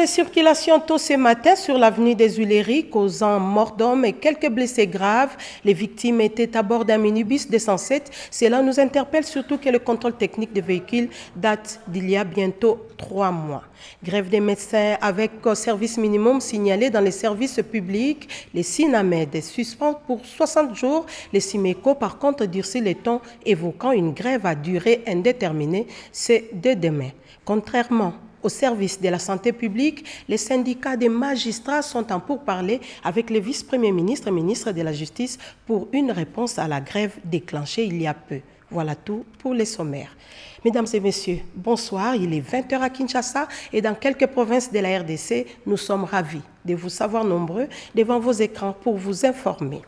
de circulation tôt ce matin sur l'avenue des Huileries, causant mort d'homme et quelques blessés graves. Les victimes étaient à bord d'un minibus de 107. Cela nous interpelle surtout que le contrôle technique des véhicules date d'il y a bientôt 3 mois. Grève des médecins avec service minimum signalé dans les services publics. Les SINAMED suspendent pour 60 jours. Les SIMECO, par contre, durcit les tons, évoquant une grève à durée indéterminée. C'est dès demain. Contrairement au service de la santé publique, les syndicats des magistrats sont en pourparlers avec le vice-premier ministre et ministre de la Justice pour une réponse à la grève déclenchée il y a peu. Voilà tout pour les sommaires. Mesdames et messieurs, bonsoir. Il est 20h à Kinshasa et dans quelques provinces de la RDC, nous sommes ravis de vous savoir nombreux devant vos écrans pour vous informer.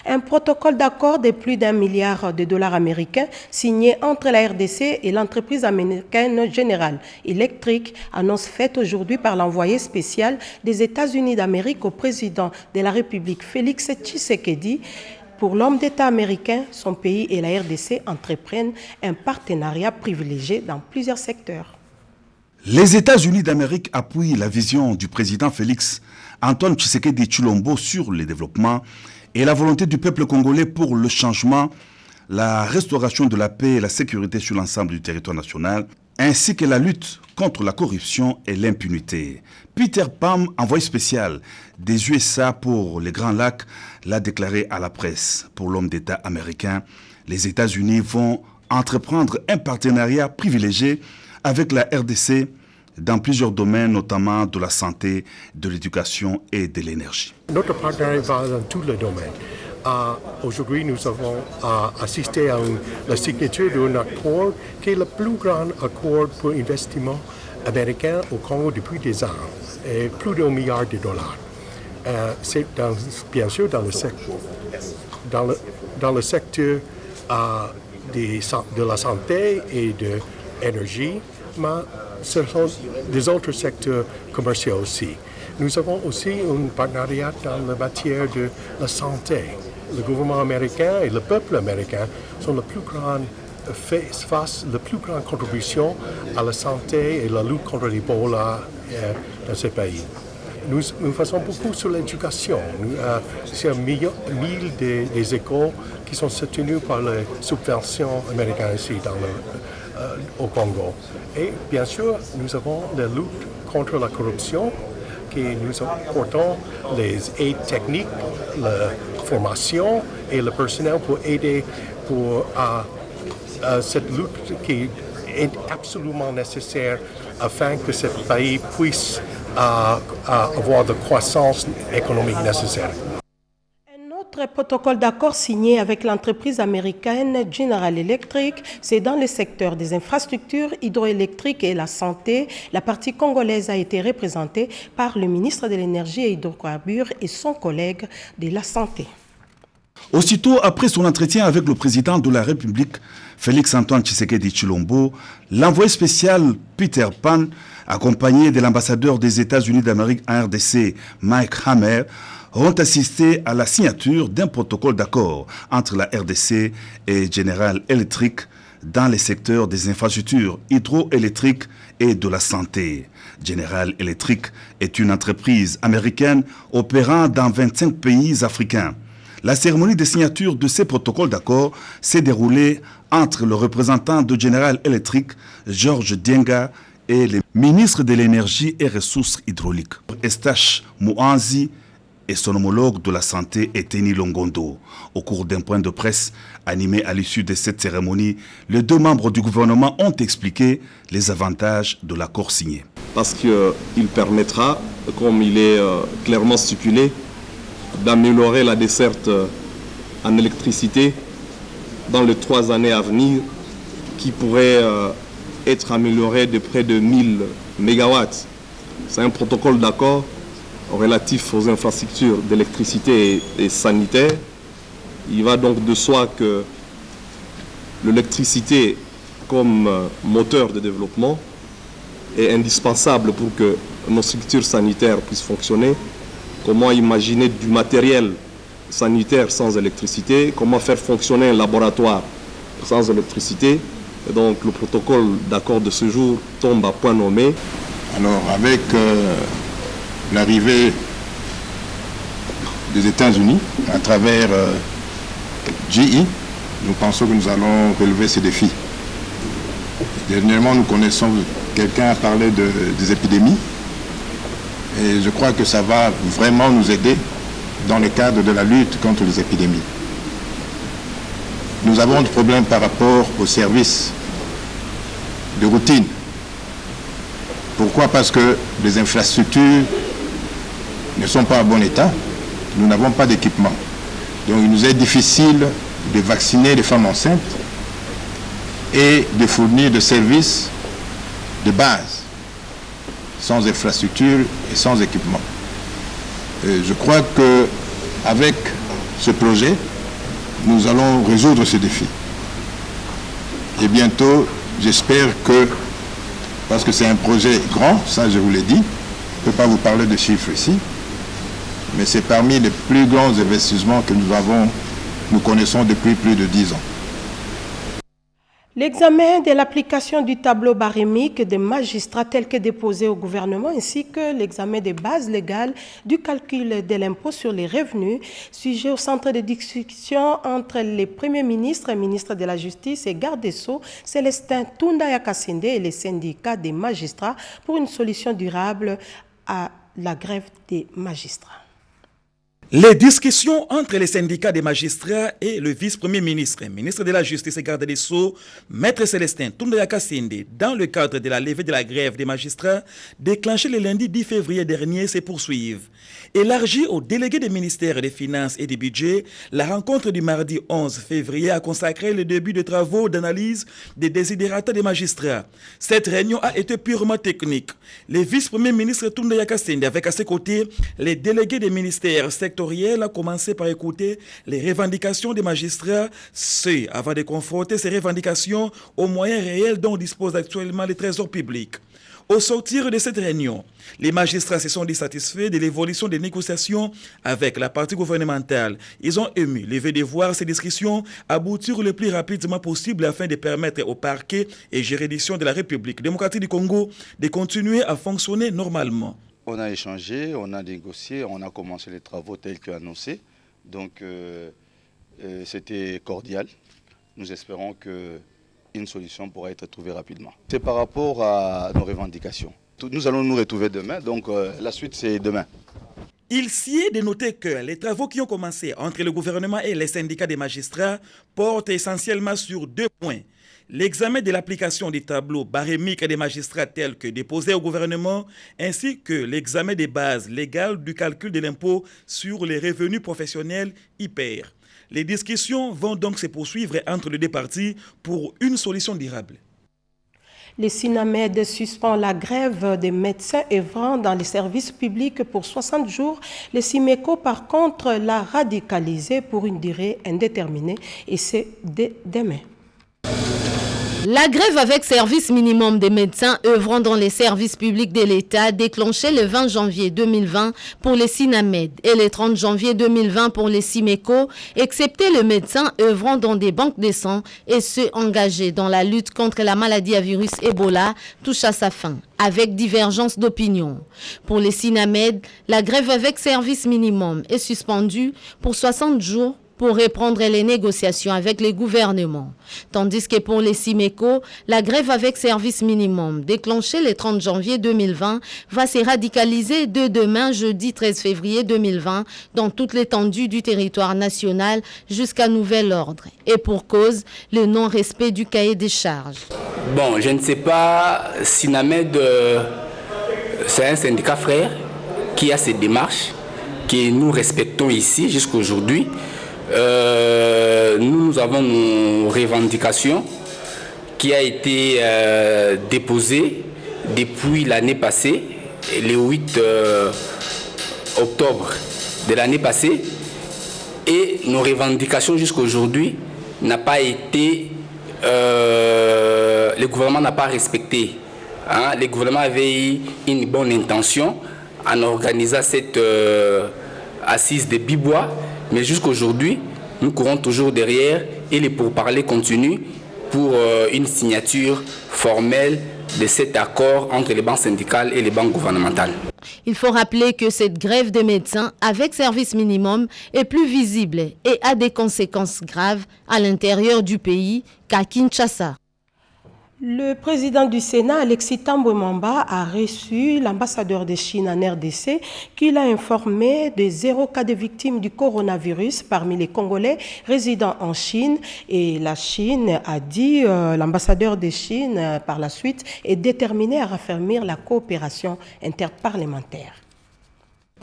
Un protocole d'accord de plus d'1 milliard de dollars américains signé entre la RDC et l'entreprise américaine General Electric, annonce faite aujourd'hui par l'envoyé spécial des États-Unis d'Amérique au président de la République Félix Tshisekedi. Pour l'homme d'État américain, son pays et la RDC entreprennent un partenariat privilégié dans plusieurs secteurs. Les États-Unis d'Amérique appuient la vision du président Félix Antoine Tshisekedi Tshilombo sur le développement et la volonté du peuple congolais pour le changement, la restauration de la paix et la sécurité sur l'ensemble du territoire national, ainsi que la lutte contre la corruption et l'impunité. Peter Pham, envoyé spécial des USA pour les Grands Lacs, l'a déclaré à la presse. Pour l'homme d'État américain, les États-Unis vont entreprendre un partenariat privilégié avec la RDC dans plusieurs domaines, notamment de la santé, de l'éducation et de l'énergie. Notre partenariat va dans tous les domaines. Aujourd'hui, nous avons assisté à la signature d'un accord qui est le plus grand accord pour investissement américain au Congo depuis des ans, et plus d'1 milliard de dollars. C'est bien sûr dans le secteur de la santé et de l'énergie, mais ce sont des autres secteurs commerciaux aussi. Nous avons aussi un partenariat dans la matière de la santé. Le gouvernement américain et le peuple américain sont la plus grande contribution à la santé et la lutte contre l'Ebola dans ce pays. Nous faisons beaucoup sur l'éducation. C'est 1 000 des écoles qui sont soutenues par les subventions américaines ici au Congo. Et bien sûr, nous avons la lutte contre la corruption, qui nous apportons les aides techniques, la formation et le personnel pour aider pour cette lutte qui est absolument nécessaire afin que ce pays puisse avoir la croissance économique nécessaire. Un protocole d'accord signé avec l'entreprise américaine General Electric, c'est dans le secteur des infrastructures hydroélectriques et la santé. La partie congolaise a été représentée par le ministre de l'Énergie et hydrocarbures et son collègue de la Santé. Aussitôt après son entretien avec le président de la République, Félix Antoine Tshisekedi Tshilombo, l'envoyé spécial Peter Pham, accompagné de l'ambassadeur des États-Unis d'Amérique en RDC, Mike Hammer, ont assisté à la signature d'un protocole d'accord entre la RDC et General Electric dans les secteurs des infrastructures hydroélectriques et de la santé. General Electric est une entreprise américaine opérant dans 25 pays africains. La cérémonie de signature de ces protocoles d'accord s'est déroulée entre le représentant de General Electric, Georges Dienga, et le ministre de l'Énergie et Ressources hydrauliques, Eustache Mouanzi, et son homologue de la santé, Eteni Longondo. Au cours d'un point de presse animé à l'issue de cette cérémonie, les 2 membres du gouvernement ont expliqué les avantages de l'accord signé. Parce qu'il permettra, comme il est clairement stipulé, d'améliorer la desserte en électricité dans les 3 années à venir, qui pourrait être améliorée de près de 1000 mégawatts. C'est un protocole d'accord relatif aux infrastructures d'électricité et sanitaire. Il va donc de soi que l'électricité comme moteur de développement est indispensable pour que nos structures sanitaires puissent fonctionner. Comment imaginer du matériel sanitaire sans électricité? Comment faire fonctionner un laboratoire sans électricité? Et donc le protocole d'accord de ce jour tombe à point nommé Alors, avec l'arrivée des États-Unis à travers GE, nous pensons que nous allons relever ces défis. Dernièrement, nous connaissons, quelqu'un a parlé des épidémies, et je crois que ça va vraiment nous aider dans le cadre de la lutte contre les épidémies. Nous avons des problèmes par rapport aux services de routine. Pourquoi? Parce que les infrastructures ne sont pas en bon état. Nous n'avons pas d'équipement. Donc il nous est difficile de vacciner les femmes enceintes et de fournir des services de base, sans infrastructure et sans équipement. Je crois qu'avec ce projet, nous allons résoudre ce défi. Et bientôt, j'espère que, parce que c'est un projet grand, ça je vous l'ai dit, je ne peux pas vous parler de chiffres ici, mais c'est parmi les plus grands investissements que nous connaissons depuis plus de 10 ans. L'examen de l'application du tableau barémique des magistrats tel que déposé au gouvernement ainsi que l'examen des bases légales du calcul de l'impôt sur les revenus, sujet au centre de discussion entre les premiers ministres et ministres de la Justice et garde des Sceaux, Célestin Tundaya Kassende et les syndicats des magistrats pour une solution durable à la grève des magistrats. Les discussions entre les syndicats des magistrats et le vice-premier ministre, ministre de la Justice et garde des Sceaux, maître Célestin Tundaya Kassende, dans le cadre de la levée de la grève des magistrats, déclenchée le lundi 10 février dernier, se poursuivent. Élargie aux délégués des ministères des Finances et des Budgets, la rencontre du mardi 11 février a consacré le début de travaux d'analyse des désidérata des magistrats. Cette réunion a été purement technique. Le vice-premier ministre Tundaya Kassende, avec à ses côtés les délégués des ministères sectoriels, a commencé par écouter les revendications des magistrats, avant de confronter ces revendications aux moyens réels dont dispose actuellement le Trésor public. Au sortir de cette réunion, les magistrats se sont dissatisfaits de l'évolution des négociations avec la partie gouvernementale. Ils ont émis le vœu de voir ces discussions aboutir le plus rapidement possible afin de permettre au parquet et juridiction de la République démocratique du Congo de continuer à fonctionner normalement. On a échangé, on a négocié, on a commencé les travaux tels qu'annoncés. Donc c'était cordial. Nous espérons que une solution pourra être trouvée rapidement. C'est par rapport à nos revendications. Nous allons nous retrouver demain, donc la suite c'est demain. Il s'y est de noter que les travaux qui ont commencé entre le gouvernement et les syndicats des magistrats portent essentiellement sur 2 points. L'examen de l'application des tableaux barémiques des magistrats tels que déposés au gouvernement, ainsi que l'examen des bases légales du calcul de l'impôt sur les revenus professionnels IPR. Les discussions vont donc se poursuivre entre les deux parties pour une solution durable. Le SINAMED suspend la grève des médecins œuvrant dans les services publics pour 60 jours. Le SIMECO, par contre, l'a radicalisé pour une durée indéterminée et c'est dès demain. La grève avec service minimum des médecins œuvrant dans les services publics de l'État déclenchée le 20 janvier 2020 pour les SINAMED et le 30 janvier 2020 pour les SIMECO, excepté le médecin œuvrant dans des banques de sang et ceux engagés dans la lutte contre la maladie à virus Ebola, touche à sa fin, avec divergence d'opinion. Pour les SINAMED, la grève avec service minimum est suspendue pour 60 jours pour reprendre les négociations avec les gouvernements. Tandis que pour les SIMECO, la grève avec service minimum déclenchée le 30 janvier 2020 va se radicaliser de demain, jeudi 13 février 2020, dans toute l'étendue du territoire national jusqu'à nouvel ordre. Et pour cause, le non-respect du cahier des charges. Bon, je ne sais pas, SINAMED, c'est un syndicat frère qui a ses démarches, que nous respectons ici jusqu'à aujourd'hui. Nous avons nos revendications qui a été déposée depuis l'année passée, le 8 octobre de l'année passée, et nos revendications jusqu'à aujourd'hui n'a pas été, le gouvernement n'a pas respecté. Le gouvernement avait eu une bonne intention en organisant cette assise de Bibois. Mais jusqu'à aujourd'hui, nous courons toujours derrière et les pourparlers continuent pour une signature formelle de cet accord entre les banques syndicales et les banques gouvernementales. Il faut rappeler que cette grève des médecins avec service minimum est plus visible et a des conséquences graves à l'intérieur du pays qu'à Kinshasa. Le président du Sénat, Alexis Thambwe Mwamba, a reçu l'ambassadeur de Chine en RDC qui l'a informé de 0 cas de victimes du coronavirus parmi les Congolais résidant en Chine. Et la Chine a dit, l'ambassadeur de Chine par la suite, est déterminé à raffermir la coopération interparlementaire.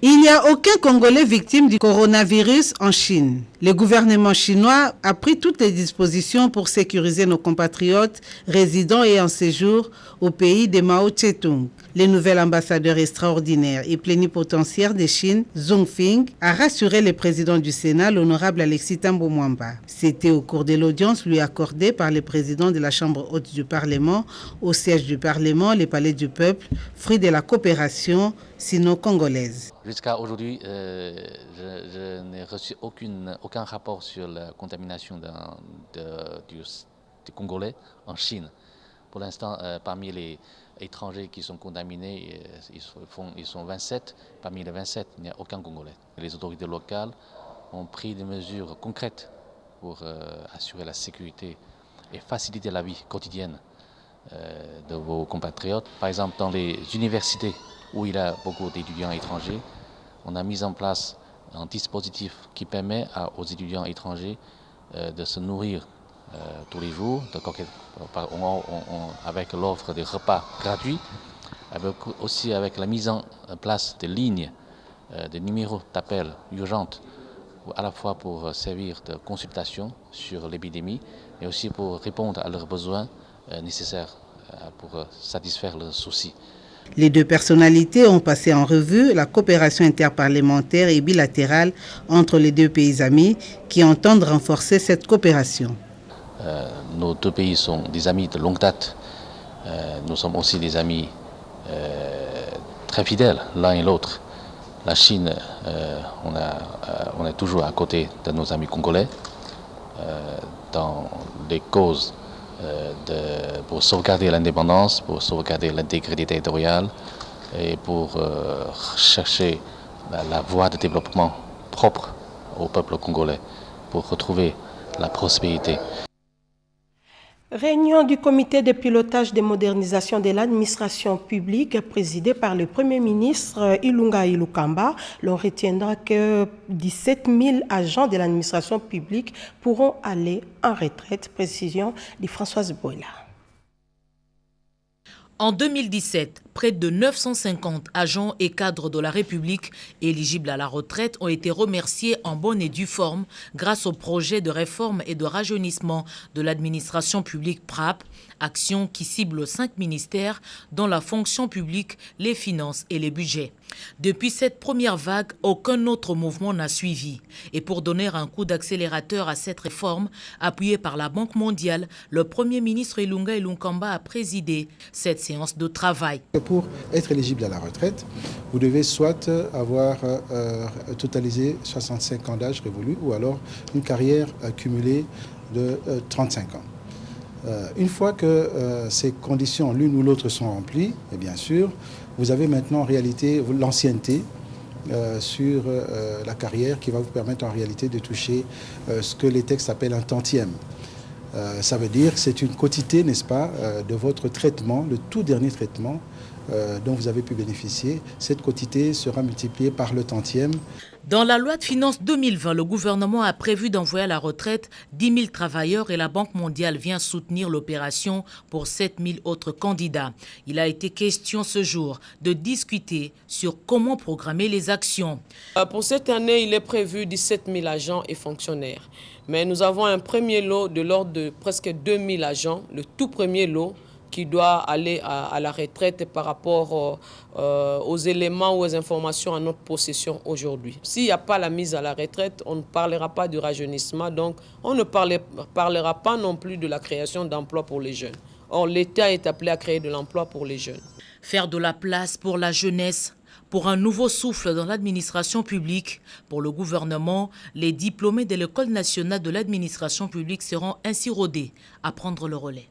Il n'y a aucun Congolais victime du coronavirus en Chine. Le gouvernement chinois a pris toutes les dispositions pour sécuriser nos compatriotes résidant et en séjour au pays de Mao Tse-tung. Le nouvel ambassadeur extraordinaire et plénipotentiaire de Chine, Zhong Fing, a rassuré le président du Sénat, l'honorable Alexis Thambwe Mwamba. C'était au cours de l'audience lui accordée par le président de la Chambre haute du Parlement au siège du Parlement, le Palais du Peuple, fruit de la coopération sino-congolaise. Jusqu'à aujourd'hui, je n'ai reçu aucun rapport sur la contamination des Congolais en Chine. Pour l'instant, parmi les étrangers qui sont contaminés, ils sont 27. Parmi les 27, il n'y a aucun Congolais. Les autorités locales ont pris des mesures concrètes pour assurer la sécurité et faciliter la vie quotidienne de vos compatriotes. Par exemple, dans les universités où il y a beaucoup d'étudiants étrangers, on a mis en place un dispositif qui permet aux étudiants étrangers de se nourrir tous les jours, avec l'offre de repas gratuits, aussi avec la mise en place de lignes, de numéros d'appel urgentes, à la fois pour servir de consultation sur l'épidémie, mais aussi pour répondre à leurs besoins nécessaires pour satisfaire leurs soucis. Les deux personnalités ont passé en revue la coopération interparlementaire et bilatérale entre les deux pays amis qui entendent renforcer cette coopération. Nos deux pays sont des amis de longue date. Nous sommes aussi des amis très fidèles l'un et l'autre. La Chine, on est toujours à côté de nos amis congolais dans les causes pour sauvegarder l'indépendance, pour sauvegarder l'intégrité territoriale et pour chercher la voie de développement propre au peuple congolais, pour retrouver la prospérité. Réunion du comité de pilotage de modernisation de l'administration publique présidée par le Premier ministre Ilunga Ilunkamba. L'on retiendra que 17 000 agents de l'administration publique pourront aller en retraite. Précision de Françoise Boila. En 2017, près de 950 agents et cadres de la République éligibles à la retraite ont été remerciés en bonne et due forme grâce au projet de réforme et de rajeunissement de l'administration publique PRAP, action qui cible 5 ministères dont la fonction publique, les finances et les budgets. Depuis cette première vague, aucun autre mouvement n'a suivi. Et pour donner un coup d'accélérateur à cette réforme, appuyée par la Banque mondiale, le Premier ministre Ilunga Ilunkamba a présidé cette séance de travail. Pour être éligible à la retraite, vous devez soit avoir totalisé 65 ans d'âge révolu ou alors une carrière cumulée de 35 ans. Une fois que ces conditions, l'une ou l'autre, sont remplies, et bien sûr, vous avez maintenant en réalité l'ancienneté sur la carrière qui va vous permettre en réalité de toucher ce que les textes appellent un tantième. Ça veut dire que c'est une quotité, n'est-ce pas, de votre traitement, le tout dernier traitement dont vous avez pu bénéficier. Cette quotité sera multipliée par le tantième. Dans la loi de finances 2020, le gouvernement a prévu d'envoyer à la retraite 10 000 travailleurs et la Banque mondiale vient soutenir l'opération pour 7 000 autres candidats. Il a été question ce jour de discuter sur comment programmer les actions. Pour cette année, il est prévu 17 000 agents et fonctionnaires. Mais nous avons un premier lot de l'ordre de presque 2 000 agents, le tout premier lot, qui doit aller à la retraite par rapport aux éléments ou aux informations en notre possession aujourd'hui. S'il n'y a pas la mise à la retraite, on ne parlera pas du rajeunissement, donc on ne parlera pas non plus de la création d'emplois pour les jeunes. Or, l'État est appelé à créer de l'emploi pour les jeunes. Faire de la place pour la jeunesse, pour un nouveau souffle dans l'administration publique. Pour le gouvernement, les diplômés de l'École nationale de l'administration publique seront ainsi rodés à prendre le relais.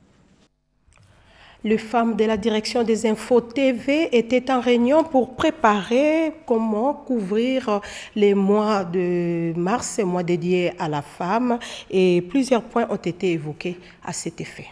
Les femmes de la direction des infos TV étaient en réunion pour préparer comment couvrir les mois de mars, mois dédié à la femme, et plusieurs points ont été évoqués à cet effet.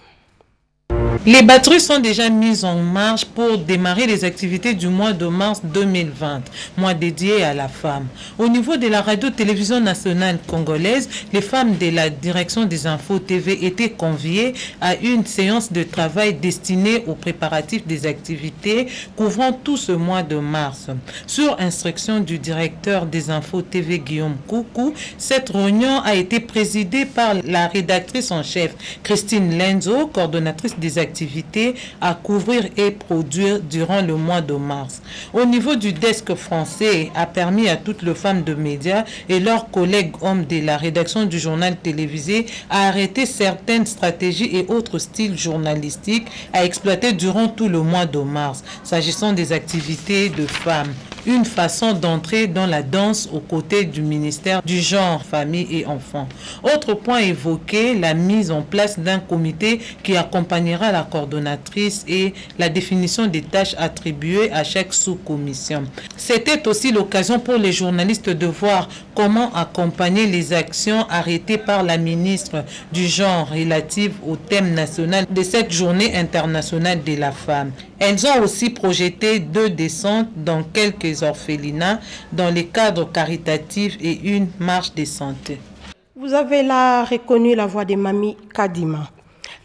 Les batteries sont déjà mises en marche pour démarrer les activités du mois de mars 2020, mois dédié à la femme. Au niveau de la radio-télévision nationale congolaise, les femmes de la direction des infos TV étaient conviées à une séance de travail destinée aux préparatifs des activités couvrant tout ce mois de mars. Sur instruction du directeur des infos TV Guillaume Koukou, cette réunion a été présidée par la rédactrice en chef Christine Lenzo, coordonnatrice des activités à couvrir et produire durant le mois de mars. Au niveau du desk français, a permis à toutes les femmes de médias et leurs collègues hommes de la rédaction du journal télévisé à arrêter certaines stratégies et autres styles journalistiques à exploiter durant tout le mois de mars, s'agissant des activités de femmes. Une façon d'entrer dans la danse aux côtés du ministère du Genre, Famille et Enfants. Autre point évoqué, la mise en place d'un comité qui accompagnera la coordonnatrice et la définition des tâches attribuées à chaque sous-commission. C'était aussi l'occasion pour les journalistes de voir comment accompagner les actions arrêtées par la ministre du Genre relatives au thème national de cette journée internationale de la femme. Elles ont aussi projeté 2 descentes dans quelques orphelinats dans les cadres caritatifs et une marche de santé. Vous avez là reconnu la voix de Mami Kadima.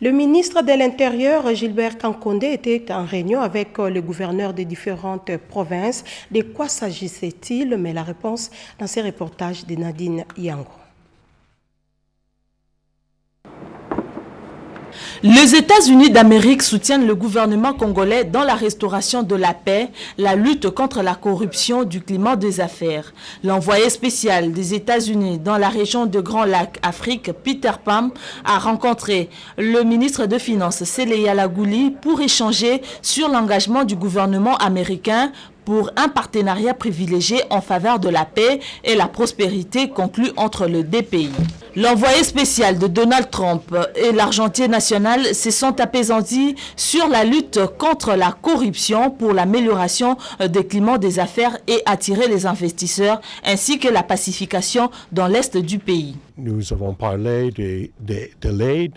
Le ministre de l'Intérieur, Gilbert Kankonde, était en réunion avec le gouverneur des différentes provinces. De quoi s'agissait-il? Mais la réponse dans ces reportages de Nadine Yango. Les États-Unis d'Amérique soutiennent le gouvernement congolais dans la restauration de la paix, la lutte contre la corruption du climat des affaires. L'envoyé spécial des États-Unis dans la région de Grand Lac, Afrique, Peter Pam, a rencontré le ministre de Finances, Seleya Lagouli, pour échanger sur l'engagement du gouvernement américain pour un partenariat privilégié en faveur de la paix et la prospérité conclu entre les deux pays. L'envoyé spécial de Donald Trump et l'argentier national se sont apaisantis sur la lutte contre la corruption pour l'amélioration des climats des affaires et attirer les investisseurs, ainsi que la pacification dans l'est du pays. Nous avons parlé de l'aide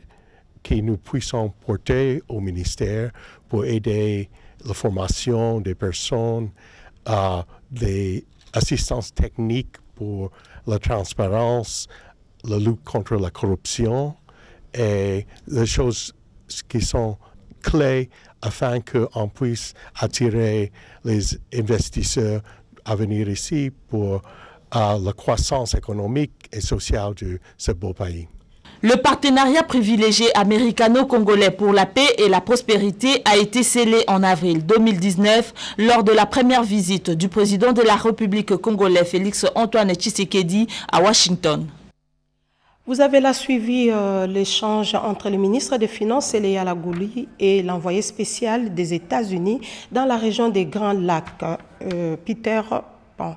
que nous puissions porter au ministère pour aider la formation des personnes, des assistances techniques pour la transparence, la lutte contre la corruption et les choses qui sont clés afin qu'on puisse attirer les investisseurs à venir ici pour la croissance économique et sociale de ce beau pays. Le partenariat privilégié américano-congolais pour la paix et la prospérité a été scellé en avril 2019 lors de la première visite du président de la République congolaise Félix Antoine Tshisekedi à Washington. Vous avez là suivi l'échange entre le ministre des Finances, Seleya Lagouli, et l'envoyé spécial des États-Unis dans la région des Grands Lacs, Peter Pan.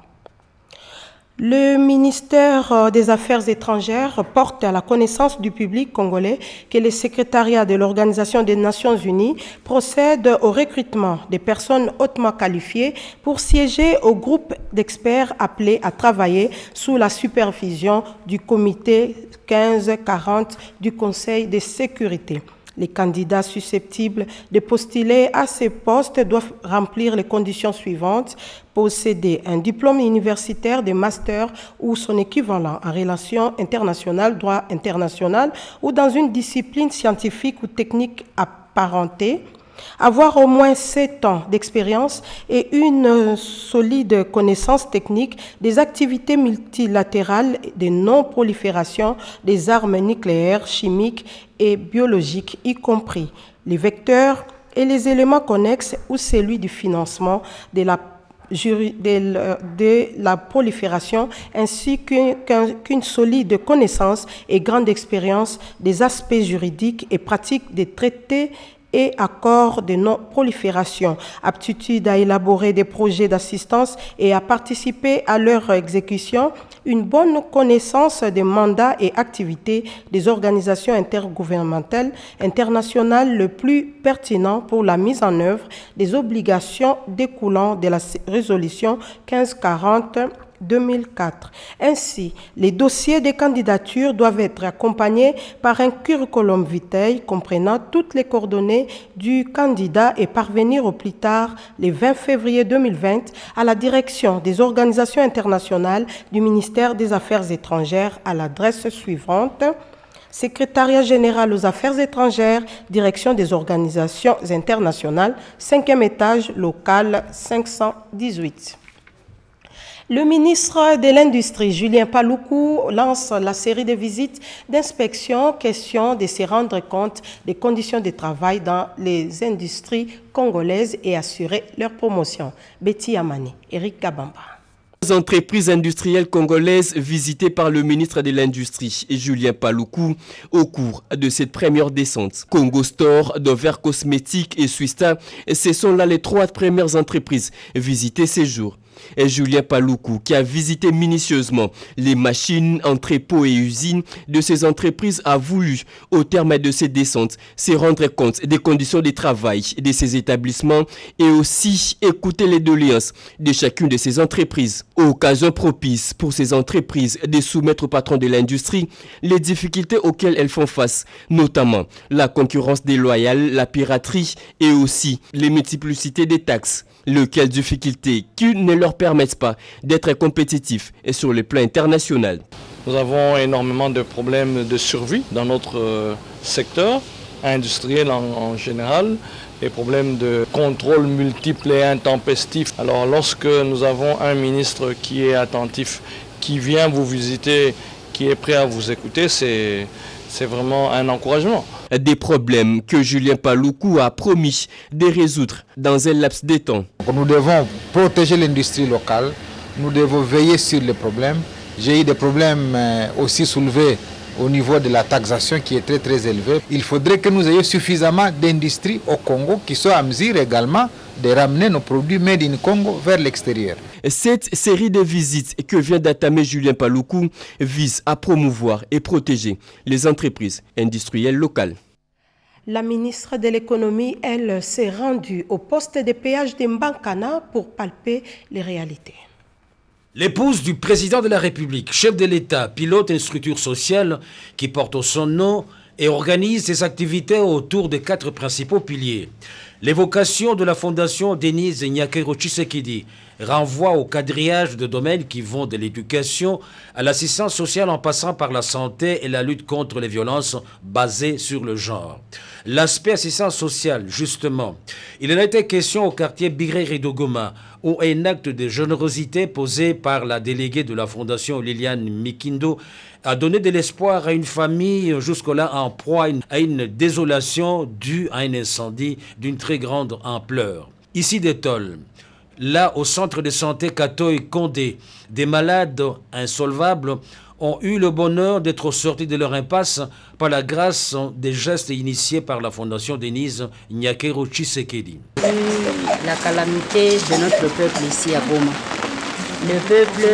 Le ministère des Affaires étrangères porte à la connaissance du public congolais que le secrétariat de l'Organisation des Nations Unies procède au recrutement des personnes hautement qualifiées pour siéger au groupe d'experts appelés à travailler sous la supervision du comité 1540 du Conseil de sécurité. Les candidats susceptibles de postuler à ces postes doivent remplir les conditions suivantes: posséder un diplôme universitaire de master ou son équivalent en relations internationales, droit international ou dans une discipline scientifique ou technique apparentée, avoir au moins 7 ans d'expérience et une solide connaissance technique des activités multilatérales de non-prolifération des armes nucléaires, chimiques et biologiques, y compris les vecteurs et les éléments connexes ou celui du financement de la prolifération, ainsi qu'une solide connaissance et grande expérience des aspects juridiques et pratiques des traités et accord de non-prolifération, aptitude à élaborer des projets d'assistance et à participer à leur exécution, une bonne connaissance des mandats et activités des organisations intergouvernementales internationales le plus pertinent pour la mise en œuvre des obligations découlant de la résolution 1540/2004. Ainsi, les dossiers des candidatures doivent être accompagnés par un curriculum vitae comprenant toutes les coordonnées du candidat et parvenir au plus tard le 20 février 2020 à la direction des organisations internationales du ministère des Affaires étrangères à l'adresse suivante: Secrétariat général aux Affaires étrangères, Direction des organisations internationales, 5e étage, local 518. Le ministre de l'Industrie, Julien Paluku, lance la série de visites d'inspection, question de se rendre compte des conditions de travail dans les industries congolaises et assurer leur promotion. Betty Amani, Eric Kabamba. Entreprises industrielles congolaises visitées par le ministre de l'Industrie, Julien Paluku, au cours de cette première descente. Congo Store, Dover Cosmétiques et Swista, ce sont là les 3 premières entreprises visitées ces jours. Et Julien Paluku, qui a visité minutieusement les machines, entrepôts et usines de ces entreprises, a voulu, au terme de ces descentes, se rendre compte des conditions de travail de ces établissements et aussi écouter les doléances de chacune de ces entreprises. Occasion propice pour ces entreprises de soumettre au patron de l'industrie les difficultés auxquelles elles font face, notamment la concurrence déloyale, la piraterie et aussi les multiplicités des taxes. Lesquelles difficultés qui ne leur permettent pas d'être compétitifs et sur le plan international. Nous avons énormément de problèmes de survie dans notre secteur industriel en général, des problèmes de contrôle multiple et intempestif. Alors lorsque nous avons un ministre qui est attentif, qui vient vous visiter, qui est prêt à vous écouter, c'est vraiment un encouragement. Des problèmes que Julien Paluku a promis de résoudre dans un laps de temps. Nous devons protéger l'industrie locale, nous devons veiller sur les problèmes. J'ai eu des problèmes aussi soulevés au niveau de la taxation qui est très élevée. Il faudrait que nous ayons suffisamment d'industries au Congo qui soient à mesure également de ramener nos produits made in Congo vers l'extérieur. Cette série de visites que vient d'entamer Julien Paluku vise à promouvoir et protéger les entreprises industrielles locales. La ministre de l'économie, elle, s'est rendue au poste de péage de Mbankana pour palper les réalités. L'épouse du président de la République, chef de l'État, pilote une structure sociale qui porte son nom et organise ses activités autour de 4 principaux piliers. L'évocation de la fondation Denise Nyakero Tshisekedi renvoie au quadrillage de domaines qui vont de l'éducation à l'assistance sociale en passant par la santé et la lutte contre les violences basées sur le genre. L'aspect assistance sociale, justement, il en a été question au quartier Biré de Goma, où un acte de générosité posé par la déléguée de la fondation Liliane Mikindo a donné de l'espoir à une famille jusque-là en proie à une désolation due à un incendie d'une très grande ampleur. Ici d'Étole, là au centre de santé Katoy Condé, des malades insolvables ont eu le bonheur d'être sortis de leur impasse par la grâce des gestes initiés par la fondation Denise Nyakero Tshisekedi. La calamité de notre peuple ici à Goma. Le peuple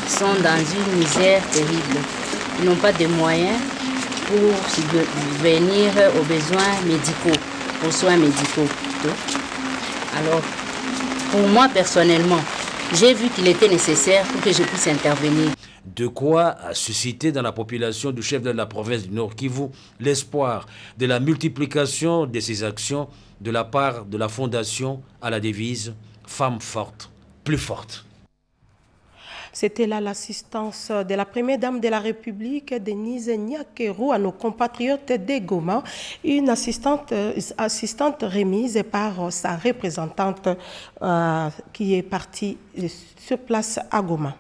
sont dans une misère terrible. Ils n'ont pas de moyens pour subvenir aux besoins médicaux, aux soins médicaux. Alors, pour moi personnellement, j'ai vu qu'il était nécessaire pour que je puisse intervenir. De quoi a suscité dans la population du chef de la province du Nord Kivu l'espoir de la multiplication de ces actions de la part de la fondation à la devise « Femmes fortes, plus fortes ». C'était là l'assistance de la première dame de la République, Denise Nyakero, à nos compatriotes de Goma, une assistante remise par sa représentante qui est partie sur place à Goma.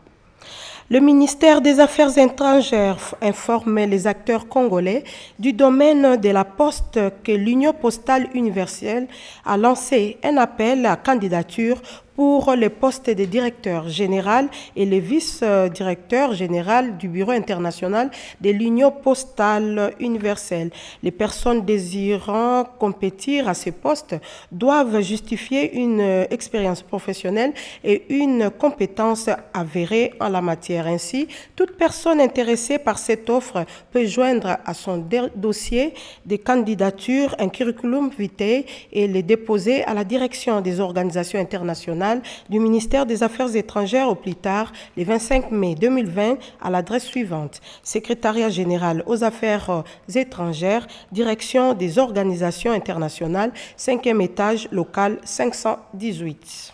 Le ministère des Affaires étrangères informe les acteurs congolais du domaine de la Poste que l'Union postale universelle a lancé un appel à candidature pour les postes de directeur général et le vice-directeur général du Bureau international de l'Union postale universelle. Les personnes désirant compétir à ces postes doivent justifier une expérience professionnelle et une compétence avérée en la matière. Ainsi, toute personne intéressée par cette offre peut joindre à son dossier des candidatures un curriculum vitae et les déposer à la direction des organisations internationales du ministère des Affaires étrangères au plus tard le 25 mai 2020 à l'adresse suivante: Secrétariat général aux affaires étrangères, direction des organisations internationales, 5e étage, local 518.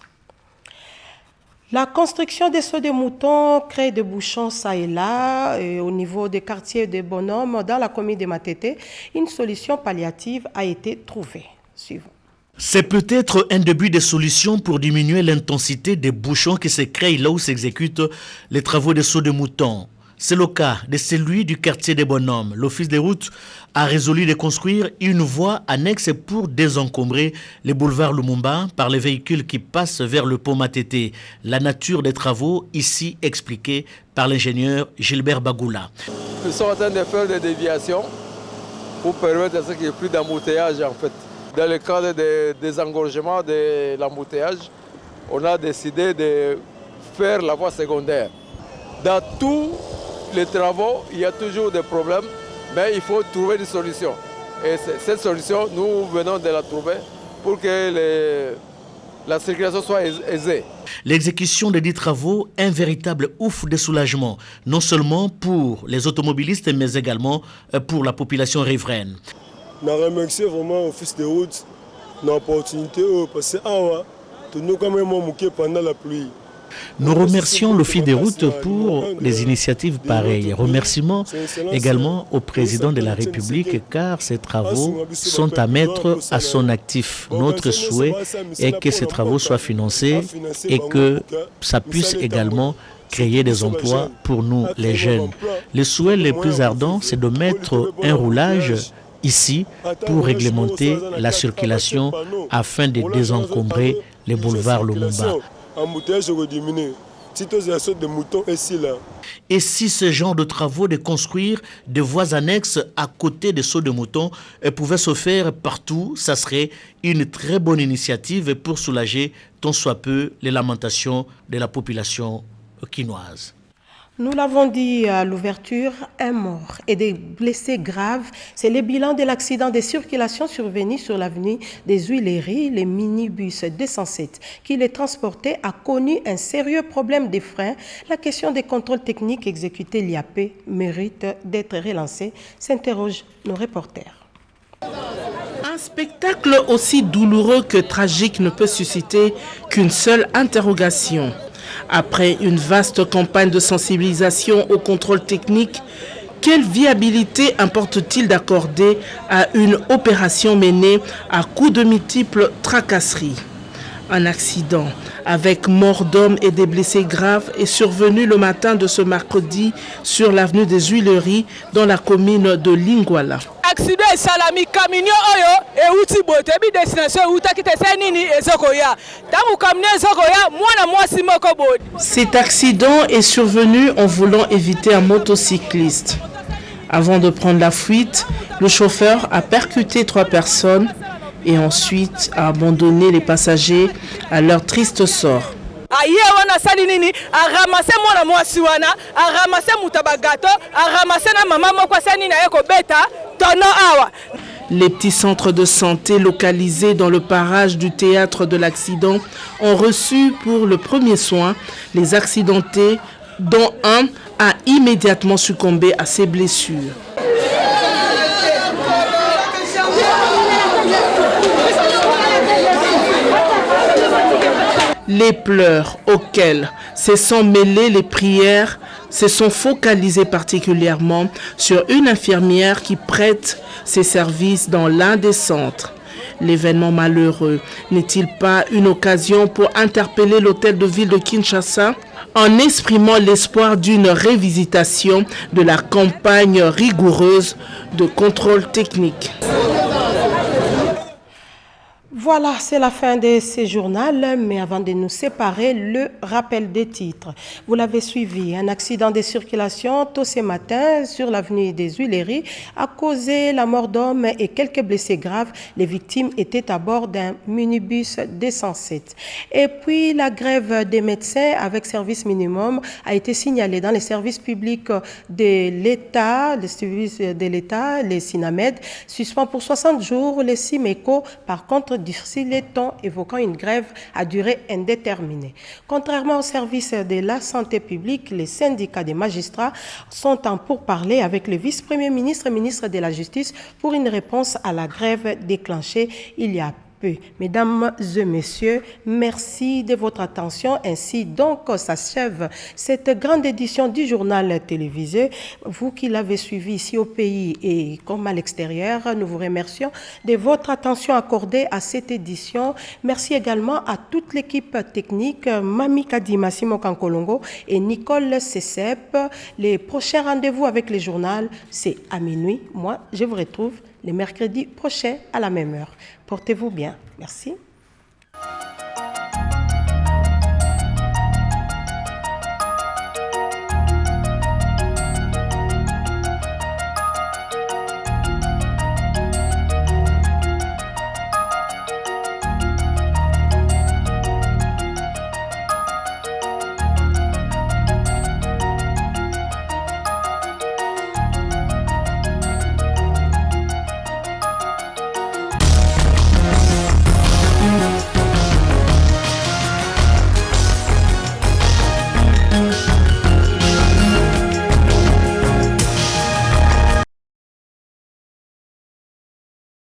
La construction des seaux de moutons crée des bouchons ça et là et au niveau des quartiers des bonhommes dans la commune de Matete. Une solution palliative a été trouvée. Suivons. C'est peut-être un début de solution pour diminuer l'intensité des bouchons qui se créent là où s'exécutent les travaux des seaux de moutons. C'est le cas de celui du quartier des bonhommes. L'Office des routes a résolu de construire une voie annexe pour désencombrer le boulevard Lumumba par les véhicules qui passent vers le pont Matete. La nature des travaux ici expliquée par l'ingénieur Gilbert Bagoula. Nous sommes en train de faire des déviations pour permettre à ce qu'il n'y ait plus d'embouteillage en fait. Dans le cadre des désengorgements de l'embouteillage, on a décidé de faire la voie secondaire. Dans tous les travaux, il y a toujours des problèmes, mais il faut trouver des solutions. Et cette solution, nous venons de la trouver pour que la circulation soit aisée. L'exécution de 10 travaux, un véritable ouf de soulagement, non seulement pour les automobilistes, mais également pour la population riveraine. Je remercie vraiment l'Office des routes de l'opportunité parce que nous quand même manqué pendant la pluie. Nous remercions l'Office des routes pour les initiatives pareilles. Remerciements également au président de la République car ces travaux sont à mettre à son actif. Notre souhait est que ces travaux soient financés et que ça puisse également créer des emplois pour nous, les jeunes. Le souhait le plus ardent, c'est de mettre un roulage ici pour réglementer la circulation afin de désencombrer les boulevards Lumumba. Et si ce genre de travaux de construire des voies annexes à côté des seaux de moutons pouvaient se faire partout, ça serait une très bonne initiative pour soulager tant soit peu les lamentations de la population quinoise. Nous l'avons dit à l'ouverture, un mort et des blessés graves. C'est le bilan de l'accident de circulation survenu sur l'avenue des Huileries. Le minibus 207 qui les transportait a connu un sérieux problème de frein. La question des contrôles techniques exécutés l'IAP mérite d'être relancée, s'interrogent nos reporters. Un spectacle aussi douloureux que tragique ne peut susciter qu'une seule interrogation. Après une vaste campagne de sensibilisation au contrôle technique, quelle viabilité importe-t-il d'accorder à une opération menée à coups de multiples tracasseries? Un accident avec mort d'hommes et des blessés graves est survenu le matin de ce mercredi sur l'avenue des Huileries dans la commune de Lingwala. Accident salami camion oyo e uti bote bi destination uta kitese nini ezokoya tangu camion ezokoya mwana mwasi moko bodi. Cet accident est survenu en voulant éviter un motocycliste. Avant de prendre la fuite, le chauffeur a percuté 3 personnes et ensuite a abandonné les passagers à leur triste sort. Aye wana sali nini a ramassé mwana mwasi wana a ramassé mutabagato a ramassé na mama moko sani na yeko beta tono awa. Les petits centres de santé localisés dans le parage du théâtre de l'accident ont reçu pour le premier soin les accidentés, dont un a immédiatement succombé à ses blessures. Les pleurs auxquels se sont mêlées les prières se sont focalisés particulièrement sur une infirmière qui prête ses services dans l'un des centres. L'événement malheureux n'est-il pas une occasion pour interpeller l'hôtel de ville de Kinshasa en exprimant l'espoir d'une révisitation de la campagne rigoureuse de contrôle technique? Voilà, c'est la fin de ce journal, mais avant de nous séparer, le rappel des titres. Vous l'avez suivi, un accident de circulation tôt ce matin sur l'avenue des Huileries a causé la mort d'hommes et quelques blessés graves. Les victimes étaient à bord d'un minibus D107. Et puis, la grève des médecins avec service minimum a été signalée dans les services publics de l'État, les services de l'État, les SINAMED, suspend pour 60 jours les SIMECO, par contre, d'ici les temps évoquant une grève à durée indéterminée. Contrairement au service de la santé publique, les syndicats des magistrats sont en pourparlers avec le vice-premier ministre et ministre de la Justice pour une réponse à la grève déclenchée il y a peu. Mesdames et messieurs, merci de votre attention. Ainsi donc s'achève cette grande édition du journal télévisé. Vous qui l'avez suivi ici au pays et comme à l'extérieur, nous vous remercions de votre attention accordée à cette édition. Merci également à toute l'équipe technique, Mami Kadi Massimo Kankolongo et Nicole Cessep. Les prochains rendez-vous avec le journal, c'est à minuit. Moi, je vous retrouve le mercredi prochain à la même heure. Portez-vous bien. Merci.